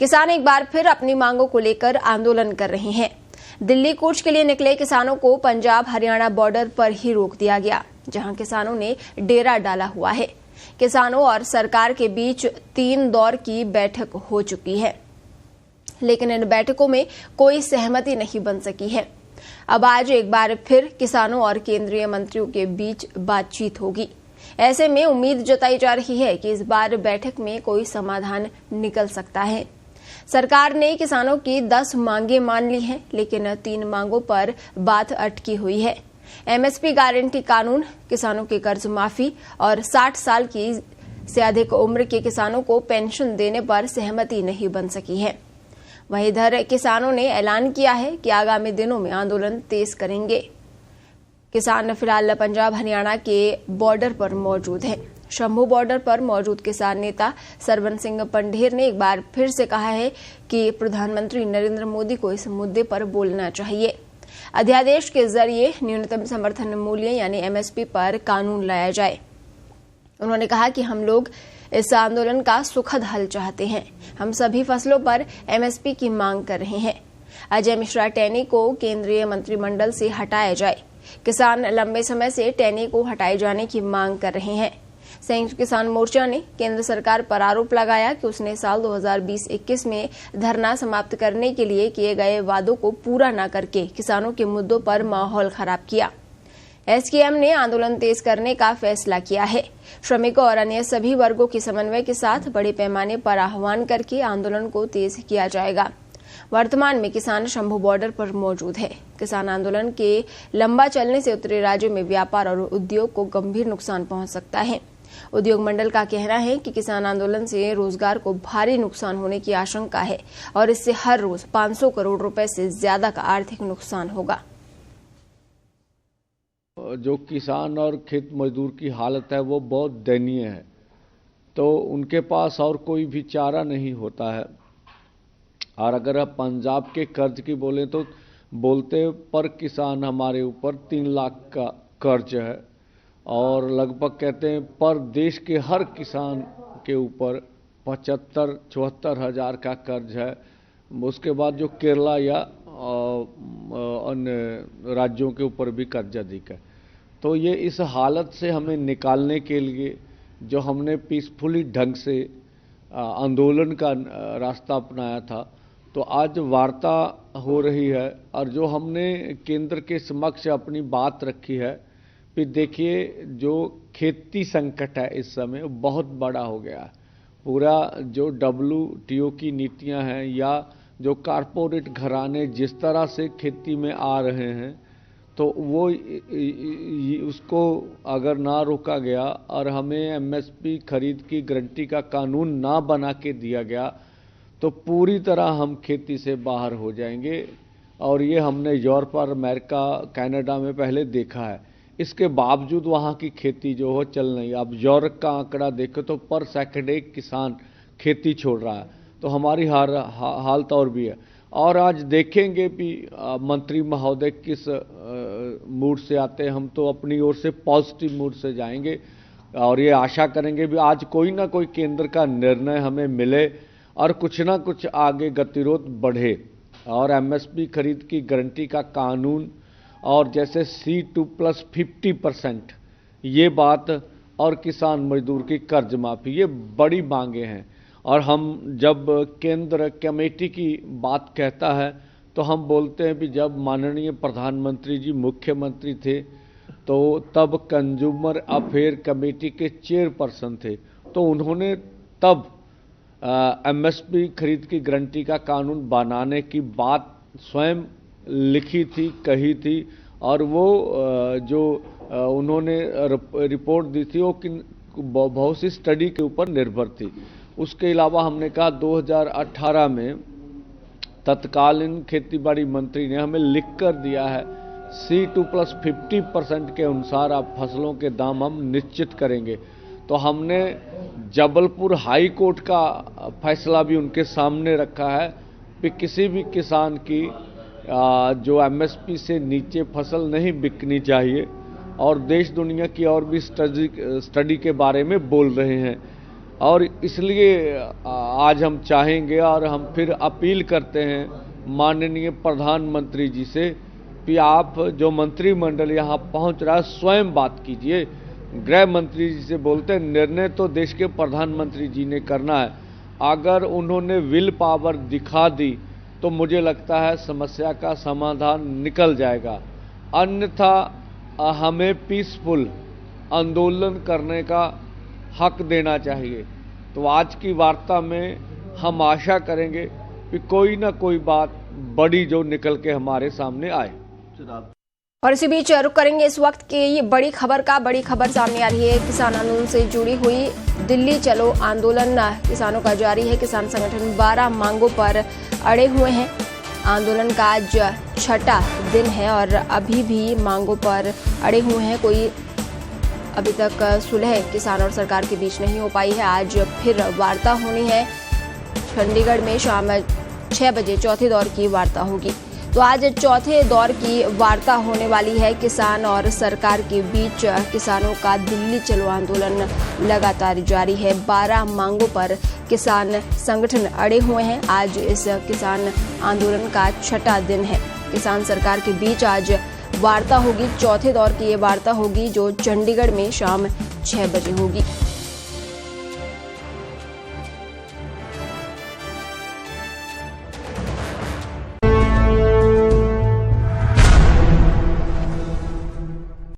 किसान एक बार फिर अपनी मांगों को लेकर आंदोलन कर रहे हैं। दिल्ली कूच के लिए निकले किसानों को पंजाब हरियाणा बॉर्डर पर ही रोक दिया गया, जहां किसानों ने डेरा डाला हुआ है। किसानों और सरकार के बीच 3 दौर की बैठक हो चुकी है, लेकिन इन बैठकों में कोई सहमति नहीं बन सकी है। अब आज एक बार फिर किसानों और केंद्रीय मंत्रियों के बीच बातचीत होगी। ऐसे में उम्मीद जताई जा रही है कि इस बार बैठक में कोई समाधान निकल सकता है। सरकार ने किसानों की 10 मांगें मान ली हैं, लेकिन 3 मांगों पर बात अटकी हुई है। एमएसपी गारंटी कानून, किसानों की कर्ज माफी और 60 साल की से अधिक उम्र के किसानों को पेंशन देने पर सहमति नहीं बन सकी है। वहीं इधर किसानों ने ऐलान किया है कि आगामी दिनों में आंदोलन तेज करेंगे। किसान फिलहाल पंजाब हरियाणा के बॉर्डर पर मौजूद हैं। शंभू बॉर्डर पर मौजूद किसान नेता सरवन सिंह पंढेर ने एक बार फिर से कहा है कि प्रधानमंत्री नरेंद्र मोदी को इस मुद्दे पर बोलना चाहिए। अध्यादेश के जरिए न्यूनतम समर्थन मूल्य यानी एमएसपी पर कानून लाया जाए। उन्होंने कहा कि हम लोग इस आंदोलन का सुखद हल चाहते हैं। हम सभी फसलों पर एमएसपी की मांग कर रहे हैं। अजय मिश्रा टेनी को केंद्रीय मंत्रिमंडल से हटाया जाए। किसान लंबे समय से टेनी को हटाए जाने की मांग कर रहे हैं। संयुक्त किसान मोर्चा ने केंद्र सरकार पर आरोप लगाया कि उसने साल 2020-21 में धरना समाप्त करने के लिए किए गए वादों को पूरा न करके किसानों के मुद्दों पर माहौल खराब किया। एसकेएम ने आंदोलन तेज करने का फैसला किया है। श्रमिकों और अन्य सभी वर्गों के समन्वय के साथ बड़े पैमाने पर आह्वान करके आंदोलन को तेज किया जाएगा। वर्तमान में किसान शंभू बॉर्डर पर मौजूद है। किसान आंदोलन के लंबा चलने से उत्तरी राज्यों में व्यापार और उद्योग को गंभीर नुकसान पहुंच सकता है। उद्योग मंडल का कहना है कि किसान आंदोलन से रोजगार को भारी नुकसान होने की आशंका है और इससे हर रोज 500 करोड़ रुपए से ज्यादा का आर्थिक नुकसान होगा। जो किसान और खेत मजदूर की हालत है वो बहुत दयनीय है, तो उनके पास और कोई भी चारा नहीं होता है। और अगर आप पंजाब के कर्ज की बोलें तो बोलते पर किसान हमारे ऊपर 3 लाख का कर्ज है और लगभग कहते हैं पर देश के हर किसान के ऊपर 75-74 हज़ार का कर्ज है। उसके बाद जो केरला या अन्य राज्यों के ऊपर भी कर्ज अधिक है। तो ये इस हालत से हमें निकालने के लिए जो हमने पीसफुली ढंग से आंदोलन का रास्ता अपनाया था, तो आज वार्ता हो रही है और जो हमने केंद्र के समक्ष अपनी बात रखी है कि देखिए जो खेती संकट है इस समय बहुत बड़ा हो गया है। पूरा जो WTO की नीतियां हैं या जो कारपोरेट घराने जिस तरह से खेती में आ रहे हैं, तो वो उसको अगर ना रोका गया और हमें एमएसपी खरीद की गारंटी का कानून ना बना के दिया गया तो पूरी तरह हम खेती से बाहर हो जाएंगे। और ये हमने यूरोप और अमेरिका कनाडा में पहले देखा है। इसके बावजूद वहाँ की खेती जो हो चल नहीं। अब यूरोप का आंकड़ा देखें तो पर सेकंड एक किसान खेती छोड़ रहा है, तो हमारी हालत और भी है। और आज देखेंगे भी मंत्री महोदय किस मूड से आते हैं। हम तो अपनी ओर से पॉजिटिव मूड से जाएंगे और ये आशा करेंगे भी आज कोई ना कोई केंद्र का निर्णय हमें मिले और कुछ ना कुछ आगे गतिरोध बढ़े और एमएसपी खरीद की गारंटी का कानून और जैसे C2+50% ये बात और किसान मजदूर की कर्ज माफी, ये बड़ी मांगे हैं। और हम जब केंद्र कमेटी की बात कहता है तो हम बोलते हैं भी जब माननीय प्रधानमंत्री जी मुख्यमंत्री थे तो तब कंज्यूमर अफेयर कमेटी के चेयरपर्सन थे, तो उन्होंने तब एमएसपी खरीद की गारंटी का कानून बनाने की बात स्वयं लिखी थी, कही थी। और वो जो उन्होंने रिपोर्ट दी थी वो बहुत सी स्टडी के ऊपर निर्भर थी। उसके अलावा हमने कहा 2018 में तत्कालीन खेतीबाड़ी मंत्री ने हमें लिख कर दिया है C2+50% के अनुसार आप फसलों के दाम हम निश्चित करेंगे। तो हमने जबलपुर हाई कोर्ट का फैसला भी उनके सामने रखा है कि किसी भी किसान की जो एमएसपी से नीचे फसल नहीं बिकनी चाहिए। और देश दुनिया की और भी स्टडी के बारे में बोल रहे हैं। और इसलिए आज हम चाहेंगे और हम फिर अपील करते हैं माननीय प्रधानमंत्री जी से कि आप जो मंत्रिमंडल यहाँ पहुँच रहा है स्वयं बात कीजिए। गृह मंत्री जी से बोलते हैं निर्णय तो देश के प्रधानमंत्री जी ने करना है, अगर उन्होंने विल पावर दिखा दी तो मुझे लगता है समस्या का समाधान निकल जाएगा। अन्यथा हमें पीसफुल आंदोलन करने का हक देना चाहिए। तो आज की वार्ता में हम आशा करेंगे कि कोई ना कोई बात बड़ी जो निकल के हमारे सामने आए। और इसी बीच रुक करेंगे इस वक्त की ये बड़ी खबर सामने आ रही है। किसान आंदोलन से जुड़ी हुई दिल्ली चलो आंदोलन किसानों का जारी है। किसान संगठन 12 मांगों पर अड़े हुए हैं। आंदोलन का आज 6वां दिन है और अभी भी मांगों पर अड़े हुए हैं। कोई अभी तक सुलह किसान और सरकार के बीच नहीं हो पाई है। आज फिर वार्ता होनी है। चंडीगढ़ में शाम 6 बजे चौथे दौर की वार्ता होगी। तो आज चौथे दौर की वार्ता होने वाली है। किसान और सरकार के बीच किसानों का दिल्ली चलो आंदोलन लगातार जारी है। 12 मांगों पर किसान संगठन अड़े हुए हैं। आज इस किसान आंदोलन का 6वां दिन है। किसान सरकार के बीच आज वार्ता होगी। चौथे दौर की ये वार्ता होगी जो चंडीगढ़ में शाम 6 बजे होगी।